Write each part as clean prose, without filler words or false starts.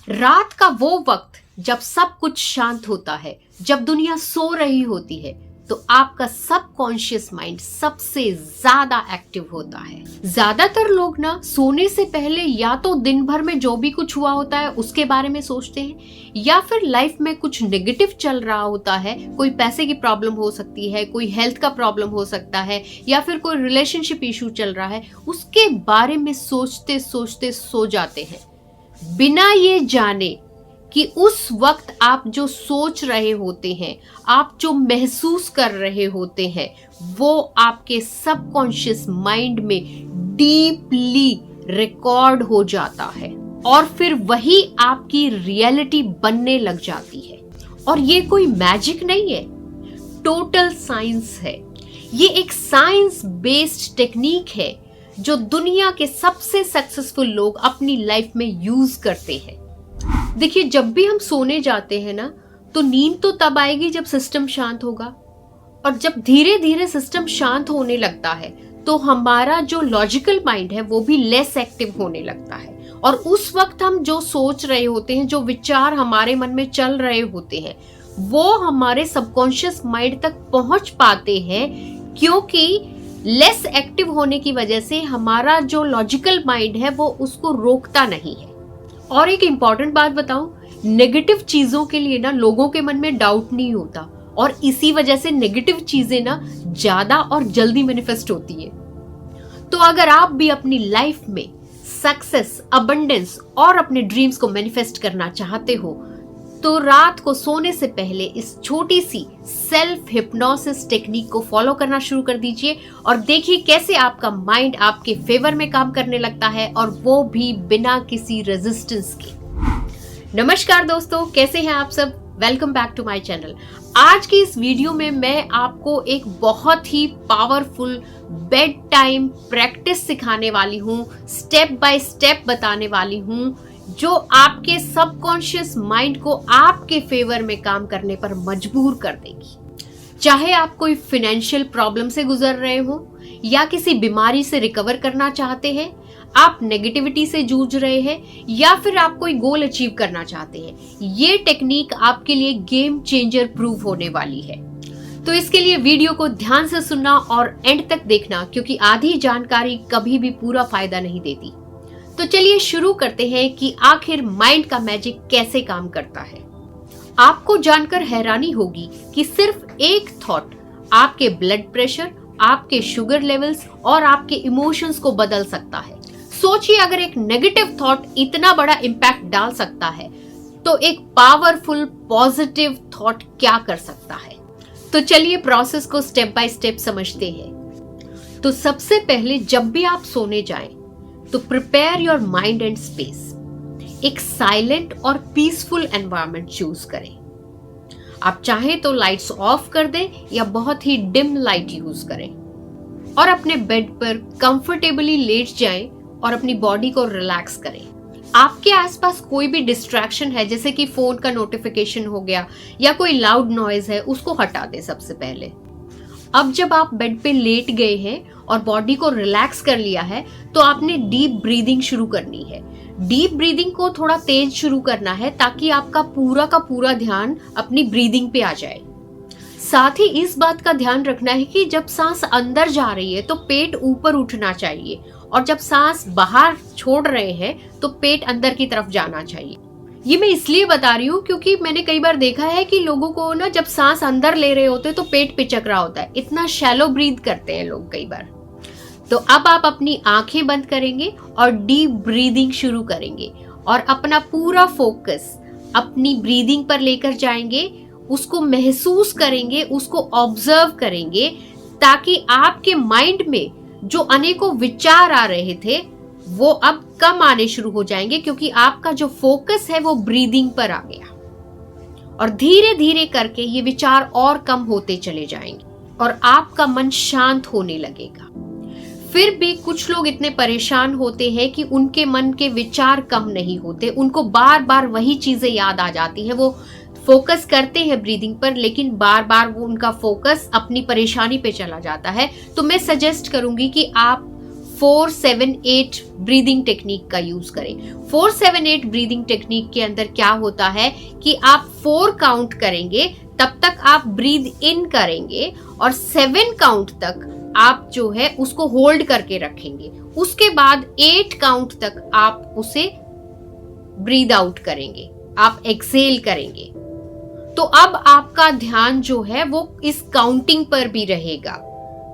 रात का वो वक्त जब सब कुछ शांत होता है, जब दुनिया सो रही होती है, तो आपका सबकॉन्शियस माइंड सबसे ज्यादा एक्टिव होता है। ज्यादातर लोग ना सोने से पहले या तो दिन भर में जो भी कुछ हुआ होता है उसके बारे में सोचते हैं, या फिर लाइफ में कुछ नेगेटिव चल रहा होता है। कोई पैसे की प्रॉब्लम हो सकती है, कोई हेल्थ का प्रॉब्लम हो सकता है, या फिर कोई रिलेशनशिप इशू चल रहा है, उसके बारे में सोचते सोचते सो जाते हैं, बिना ये जाने कि उस वक्त आप जो सोच रहे होते हैं, आप जो महसूस कर रहे होते हैं, वो आपके सबकॉन्शियस माइंड में डीपली रिकॉर्ड हो जाता है और फिर वही आपकी रियलिटी बनने लग जाती है। और ये कोई मैजिक नहीं है, टोटल साइंस है। ये एक साइंस बेस्ड टेक्निक है जो दुनिया के सबसे सक्सेसफुल लोग अपनी लाइफ में यूज करते हैं। देखिए, जब भी हम सोने जाते हैं ना, तो नींद तो तब आएगी जब सिस्टम शांत होगा, और जब धीरे धीरे सिस्टम शांत होने लगता है तो हमारा जो लॉजिकल माइंड है वो भी लेस एक्टिव होने लगता है, और उस वक्त हम जो सोच रहे होते हैं, जो विचार हमारे मन में चल रहे होते हैं, वो हमारे सबकॉन्शियस माइंड तक पहुंच पाते हैं, क्योंकि लेस एक्टिव होने की वजह से हमारा जो लॉजिकल माइंड है वो उसको रोकता नहीं है। और एक इंपॉर्टेंट बात बताऊं, नेगेटिव चीजों के लिए ना लोगों के मन में डाउट नहीं होता, और इसी वजह से नेगेटिव चीजें ना ज्यादा और जल्दी मैनिफेस्ट होती है। तो अगर आप भी अपनी लाइफ में सक्सेस, अबंडेंस और अपने ड्रीम्स को मैनिफेस्ट करना चाहते हो, तो रात को सोने से पहले इस छोटी सी सेल्फ हिप्नोसिस टेक्निक को फॉलो करना शुरू कर दीजिए और देखिए कैसे आपका माइंड आपके फेवर में काम करने लगता है, और वो भी बिना किसी रेजिस्टेंस के। नमस्कार दोस्तों, कैसे हैं आप सब? Welcome back to my channel. आज की इस वीडियो में मैं आपको एक बहुत ही पावरफुल बेड टाइम प्रैक्टिस सिखाने वाली हूँ, स्टेप बाय स्टेप बताने वाली हूँ, जो आपके सबकॉन्शियस माइंड को आपके फेवर में काम करने पर मजबूर कर देगी। चाहे आप कोई फाइनेंशियल प्रॉब्लम से गुजर रहे हो, या किसी बीमारी से रिकवर करना चाहते हैं, आप नेगेटिविटी से जूझ रहे हैं, या फिर आप कोई गोल अचीव करना चाहते हैं, ये टेक्निक आपके लिए गेम चेंजर प्रूव होने वाली है। तो इसके लिए वीडियो को ध्यान से सुनना और एंड तक देखना, क्योंकि आधी जानकारी कभी भी पूरा फायदा नहीं देती। तो चलिए शुरू करते हैं कि आखिर माइंड का मैजिक कैसे काम करता है। आपको जानकर हैरानी होगी कि सिर्फ एक थॉट आपके ब्लड प्रेशर, आपके शुगर लेवल्स और आपके इमोशंस को बदल सकता है। सोचिए, अगर एक नेगेटिव थॉट इतना बड़ा इंपैक्ट डाल सकता है, तो एक पावरफुल पॉजिटिव थॉट क्या कर सकता है। तो चलिए प्रोसेस को स्टेप बाय स्टेप समझते हैं। तो सबसे पहले जब भी आप सोने जाएं, तो prepare your mind and space. एक साइलेंट और पीसफुल एनवायरनमेंट चूज करें। आप चाहें तो लाइट्स ऑफ कर दें या बहुत ही डिम लाइट यूज करें, और अपने बेड पर कंफर्टेबली लेट जाएं और अपनी बॉडी को रिलैक्स करें। आपके आसपास कोई भी डिस्ट्रैक्शन है, जैसे कि फोन का नोटिफिकेशन हो गया या कोई लाउड नॉइज है, उसको हटा दें सबसे पहले। अब जब आप बेड पे लेट गए हैं और बॉडी को रिलैक्स कर लिया है, तो आपने डीप ब्रीदिंग शुरू करनी है। डीप ब्रीदिंग को थोड़ा तेज शुरू करना है, ताकि आपका पूरा का पूरा ध्यान अपनी ब्रीदिंग पे आ जाए। साथ ही इस बात का ध्यान रखना है कि जब सांस अंदर जा रही है तो पेट ऊपर उठना चाहिए, और जब सांस बाहर छोड़ रहे हैं तो पेट अंदर की तरफ जाना चाहिए। ये मैं इसलिए बता रही हूँ क्योंकि मैंने कई बार देखा है कि लोगों को ना जब सांस अंदर ले रहे होते हैं तो पेट पिचक रहा होता है, इतना शैलो ब्रीथ करते हैं लोग कई बार। तो अब आप अपनी आंखें बंद करेंगे और डीप ब्रीदिंग शुरू करेंगे, और अपना पूरा फोकस अपनी ब्रीदिंग पर लेकर जाएंगे, उसको महसूस करेंगे, उसको ऑब्जर्व करेंगे, ताकि आपके माइंड में जो अनेकों विचार आ रहे थे वो अब कम आने शुरू हो जाएंगे, क्योंकि आपका जो फोकस है वो ब्रीदिंग पर आ गया। और धीरे धीरे करके ये विचार और कम होते चले जाएंगे और आपका मन शांत होने लगेगा। फिर भी कुछ लोग इतने परेशान होते हैं कि उनके मन के विचार कम नहीं होते, उनको बार बार वही चीजें याद आ जाती है। वो फोकस करते हैं ब्रीदिंग पर, लेकिन बार बार वो उनका फोकस अपनी परेशानी पे चला जाता है। तो मैं सजेस्ट करूंगी कि आप 4-7-8 ब्रीदिंग टेक्निक का यूज करें। 4-7-8 ब्रीदिंग टेक्निक के अंदर क्या होता है कि आप 4 काउंट करेंगे, तब तक आप ब्रीद इन करेंगे और 7 काउंट तक आप जो है उसको होल्ड करके रखेंगे। उसके बाद 8 काउंट तक आप उसे ब्रीद आउट करेंगे, आप एक्सेल करेंगे। तो अब आपका ध्यान जो है वो इस काउंटिंग पर भी रहेगा,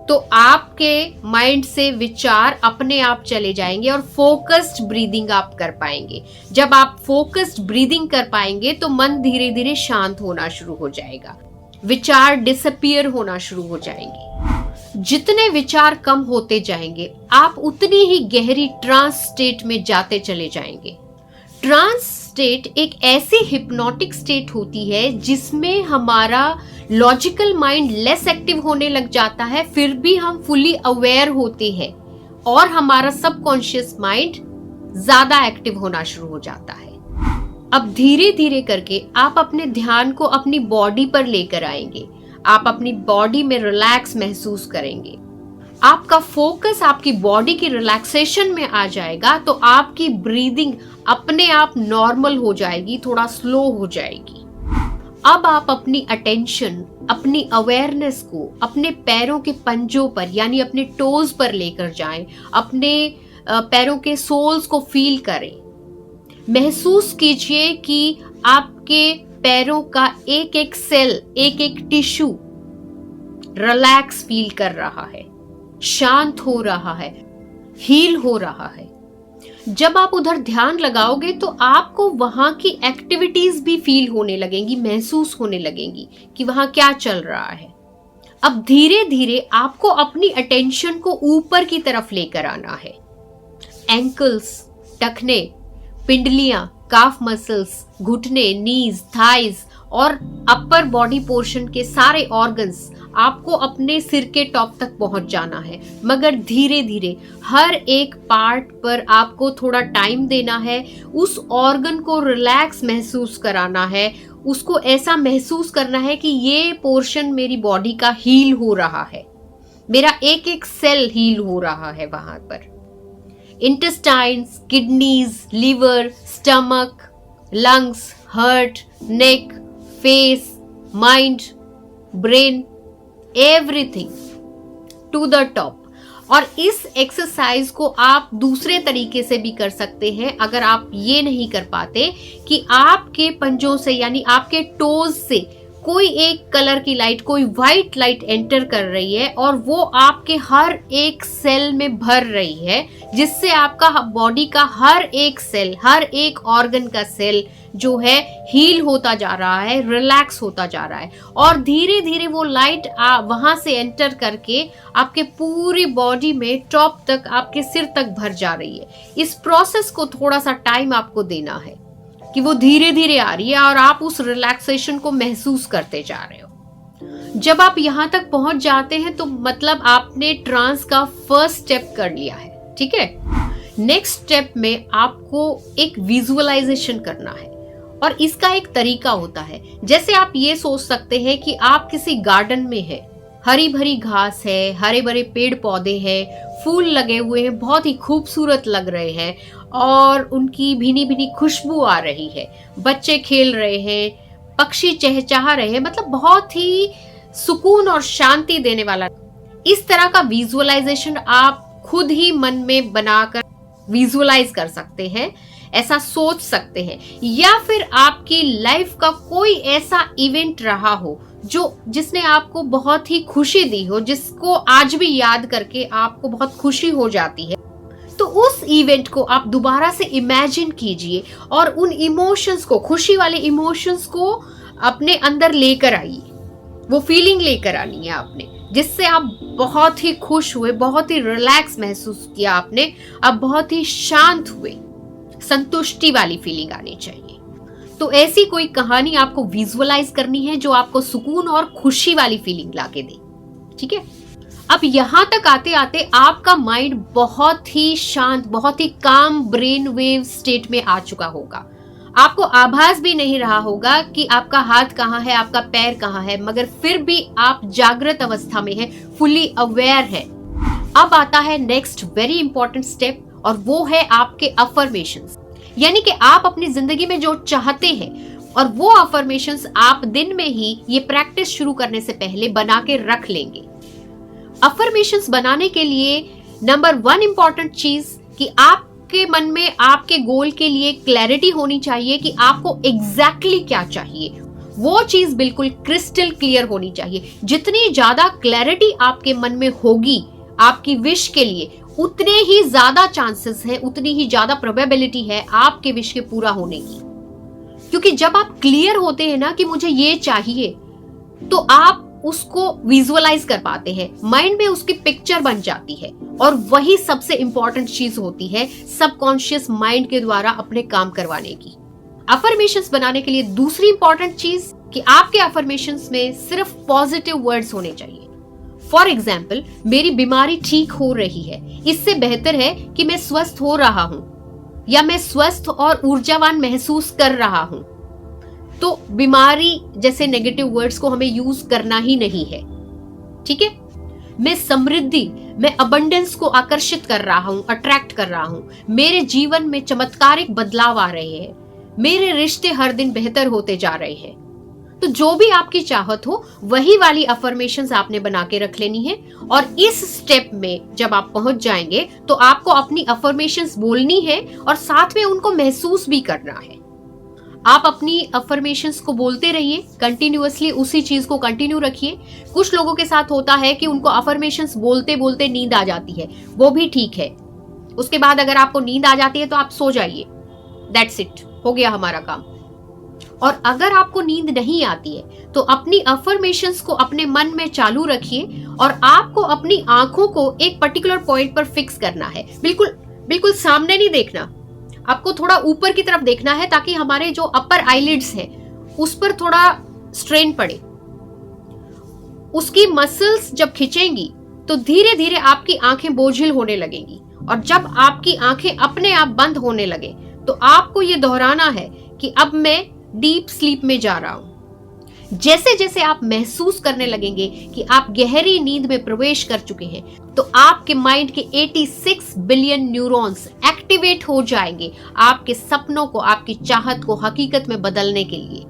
तो आपके माइंड से विचार अपने आप चले जाएंगे और फोकस्ड ब्रीदिंग आप कर पाएंगे। जब आप फोकस्ड ब्रीदिंग कर पाएंगे तो मन धीरे धीरे शांत होना शुरू हो जाएगा, विचार डिसअपियर होना शुरू हो जाएंगे। जितने विचार कम होते जाएंगे आप उतनी ही गहरी ट्रांस स्टेट में जाते चले जाएंगे। ट्रांस स्टेट एक ऐसी हिप्नोटिक स्टेट होती है जिसमें हमारा लॉजिकल माइंड लेस एक्टिव होने लग जाता है, फिर भी हम फुली अवेयर होते हैं और हमारा सबकॉन्शियस माइंड ज्यादा एक्टिव होना शुरू हो जाता है। अब धीरे धीरे करके आप अपने ध्यान को अपनी बॉडी पर लेकर आएंगे, आप अपनी बॉडी में रिलैक्स महसूस करेंगे, आपका फोकस आपकी बॉडी की रिलैक्सेशन में आ जाएगा, तो आपकी ब्रीदिंग अपने आप नॉर्मल हो जाएगी, थोड़ा स्लो हो जाएगी। अब आप अपनी अटेंशन, अपनी अवेयरनेस को अपने पैरों के पंजों पर यानी अपने टोज पर लेकर जाएं, अपने पैरों के सोल्स को फील करें। महसूस कीजिए कि आपके पैरों का एक एक सेल, एक एक टिश्यू रिलैक्स फील कर रहा है, शांत हो रहा है, हील हो रहा है। जब आप उधर ध्यान लगाओगे तो आपको वहां की एक्टिविटीज भी फील होने लगेंगी, महसूस होने लगेंगी कि वहां क्या चल रहा है। अब धीरे धीरे आपको अपनी अटेंशन को ऊपर की तरफ लेकर आना है। एंकल्स, टखने, पिंडलियां, काफ मसल्स, घुटने, नीज, थाइज और अपर बॉडी पोर्शन के सारे ऑर्गन्स आपको अपने सिर के टॉप तक पहुंच जाना है, मगर धीरे धीरे हर एक पार्ट पर आपको थोड़ा टाइम देना है। उस ऑर्गन को रिलैक्स महसूस कराना है, उसको ऐसा महसूस करना है कि ये पोर्शन मेरी बॉडी का हील हो रहा है, मेरा एक एक सेल हील हो रहा है वहां पर। Intestines, kidneys, liver, stomach, lungs, heart, neck, face, mind, brain, everything to the top. और इस एक्सरसाइज को आप दूसरे तरीके से भी कर सकते हैं। अगर आप ये नहीं कर पाते कि आपके पंजों से यानी आपके टोज से कोई एक कलर की लाइट, कोई व्हाइट लाइट एंटर कर रही है और वो आपके हर एक सेल में भर रही है, जिससे आपका बॉडी का हर एक सेल, हर एक ऑर्गन का सेल जो है हील होता जा रहा है, रिलैक्स होता जा रहा है और धीरे धीरे वो लाइट वहां से एंटर करके आपके पूरी बॉडी में टॉप तक, आपके सिर तक भर जा रही है। इस प्रोसेस को थोड़ा सा टाइम आपको देना है कि वो धीरे धीरे आ रही है और आप उस रिलैक्सेशन को महसूस करते जा रहे हो। जब आप यहां तक पहुंच जाते हैं तो मतलब आपने ट्रांस का फर्स्ट स्टेप कर लिया है, ठीक है। नेक्स्ट स्टेप में आपको एक विजुअलाइजेशन करना है और इसका एक तरीका होता है। जैसे आप ये सोच सकते हैं कि आप किसी गार्डन में हैं, हरी भरी घास है, हरे भरे पेड़ पौधे हैं, फूल लगे हुए हैं, बहुत ही खूबसूरत लग रहे हैं और उनकी भीनी भीनी खुशबू आ रही है, बच्चे खेल रहे हैं, पक्षी चहचहा रहे हैं, मतलब बहुत ही सुकून और शांति देने वाला। इस तरह का विजुअलाइजेशन आप खुद ही मन में बनाकर विजुअलाइज कर सकते हैं, ऐसा सोच सकते हैं। या फिर आपकी लाइफ का कोई ऐसा इवेंट रहा हो जिसने आपको बहुत ही खुशी दी हो, जिसको आज भी याद करके आपको बहुत खुशी हो जाती है, तो उस इवेंट को आप दोबारा से इमेजिन कीजिए और उन इमोशंस को, खुशी वाले इमोशंस को अपने अंदर लेकर आइए। वो फीलिंग लेकर आनी है आपने, जिससे आप बहुत ही खुश हुए, बहुत ही रिलैक्स महसूस किया आपने, आप बहुत ही शांत हुए, संतुष्टि वाली फीलिंग आनी चाहिए। तो ऐसी कोई कहानी आपको विजुअलाइज करनी है जो आपको सुकून और खुशी वाली फीलिंग लाके दे, ठीक है। अब यहां तक आते आते आपका माइंड बहुत ही शांत, बहुत ही काम ब्रेन वेव स्टेट में आ चुका होगा। आपको आभास भी नहीं रहा होगा कि आपका हाथ कहाँ है, आपका पैर कहाँ है, मगर फिर भी आप जागृत अवस्था में हैं, फुली अवेयर है। अब आता है नेक्स्ट वेरी इंपॉर्टेंट स्टेप, और वो है आपके अफर्मेशंस। यानी कि आप अपनी जिंदगी में जो चाहते हैं, और वो अफर्मेशंस आप दिन में ही ये प्रैक्टिस शुरू करने से पहले बना के रख लेंगे। अफर्मेशंस बनाने के लिए नंबर 1 इंपॉर्टेंट चीज कि आपके मन में आपके गोल के लिए क्लैरिटी होनी चाहिए कि आपको एग्जैक्टली क्या चाहिए। वो चीज बिल्कुल क्रिस्टल क्लियर होनी चाहिए। जितनी ज्यादा क्लैरिटी आपके मन में होगी आपकी विश के लिए, उतने ही ज्यादा चांसेस है, उतनी ही ज्यादा प्रोबेबिलिटी है आपके विश के पूरा होने की। क्योंकि जब आप क्लियर होते हैं ना कि मुझे ये चाहिए, तो आप उसको विजुअलाइज कर पाते हैं, माइंड में उसकी पिक्चर बन जाती है, और वही सबसे इंपॉर्टेंट चीज होती है सबकॉन्शियस माइंड के द्वारा अपने काम करवाने की। अफर्मेशंस बनाने के लिए दूसरी इंपॉर्टेंट चीज कि आपके अफर्मेशंस में सिर्फ पॉजिटिव वर्ड्स होने चाहिए। फॉर एग्जाम्पल, मेरी बीमारी ठीक हो रही है, इससे बेहतर है कि मैं स्वस्थ हो रहा हूं, या मैं स्वस्थ और ऊर्जावान महसूस कर रहा हूं। तो बीमारी जैसे नेगेटिव वर्ड्स को हमें यूज करना ही नहीं है, ठीक है। मैं समृद्धि, मैं अबंडेंस को आकर्षित कर रहा हूं, अट्रैक्ट कर रहा हूं। मेरे जीवन में चमत्कारिक बदलाव आ रहे हैं, मेरे रिश्ते हर दिन बेहतर होते जा रहे हैं। तो जो भी आपकी चाहत हो, वही वाली अफर्मेशंस आपने बना के रख लेनी है। और इस स्टेप में जब आप पहुंच जाएंगे तो आपको अपनी अफर्मेशंस बोलनी है और साथ में उनको महसूस भी करना है। आप अपनी अफर्मेशंस को बोलते रहिए कंटिन्यूअसली, उसी चीज को कंटिन्यू रखिए। कुछ लोगों के साथ होता है कि उनको अफर्मेशंस बोलते बोलते नींद आ जाती है, वो भी ठीक है। उसके बाद अगर आपको नींद आ जाती है तो आप सो जाइए, दैट्स इट, हो गया हमारा काम। और अगर आपको नींद नहीं आती है तो अपनी अफर्मेशंस को अपने मन में चालू रखिए, और आपको अपनी आंखों को एक पर्टिकुलर पॉइंट पर फिक्स करना है। बिल्कुल बिल्कुल सामने नहीं देखना, आपको थोड़ा ऊपर की तरफ देखना है, ताकि हमारे जो अपर आईलिड्स हैं उस पर थोड़ा स्ट्रेन पड़े। उसकी मसल्स जब खिंचेंगी तो धीरे धीरे आपकी आंखें बोझिल होने लगेंगी, और जब आपकी आंखें अपने आप बंद होने लगे तो आपको ये दोहराना है कि अब मैं डीप स्लीप में जा रहा हूं। जैसे जैसे आप महसूस करने लगेंगे कि आप गहरी नींद में प्रवेश कर चुके हैं, तो आपके माइंड के 86 बिलियन न्यूरॉन्स एक्टिवेट हो जाएंगे आपके सपनों को, आपकी चाहत को हकीकत में बदलने के लिए,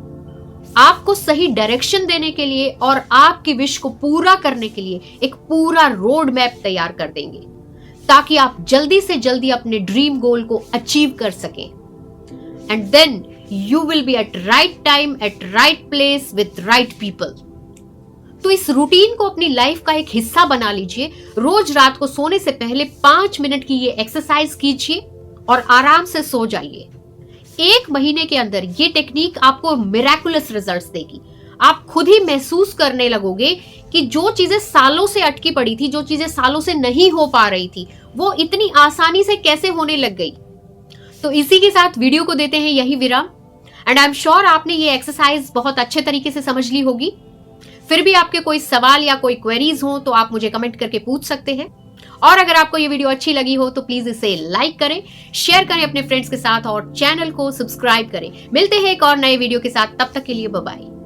आपको सही डायरेक्शन देने के लिए, और आपकी विश को पूरा करने के लिए एक पूरा रोड मैप तैयार कर देंगे, ताकि आप जल्दी से जल्दी अपने ड्रीम गोल को अचीव कर सकें। And then you will be at right time at right place with right people। तो इस रूटीन को अपनी लाइफ का एक हिस्सा बना लीजिए। रोज रात को सोने से पहले 5 मिनट की ये एक्सरसाइज कीजिए और आराम से सो जाइए। 1 महीने के अंदर ये टेक्निक आपको मिरेकुलस रिजल्ट्स देगी। आप खुद ही महसूस करने लगोगे कि जो चीजें सालों से अटकी पड़ी थी, जो चीजें सालों से नहीं हो पा रही थी, वो इतनी आसानी से कैसे होने लग गई। तो इसी के साथ वीडियो को देते हैं यही विराम। एंड आई एम श्योर आपने ये एक्सरसाइज बहुत अच्छे तरीके से समझ ली होगी। फिर भी आपके कोई सवाल या कोई क्वेरीज हो तो आप मुझे कमेंट करके पूछ सकते हैं। और अगर आपको ये वीडियो अच्छी लगी हो तो प्लीज इसे लाइक करें, शेयर करें अपने फ्रेंड्स के साथ, और चैनल को सब्सक्राइब करें। मिलते हैं एक और नए वीडियो के साथ, तब तक के लिए बाय बाय।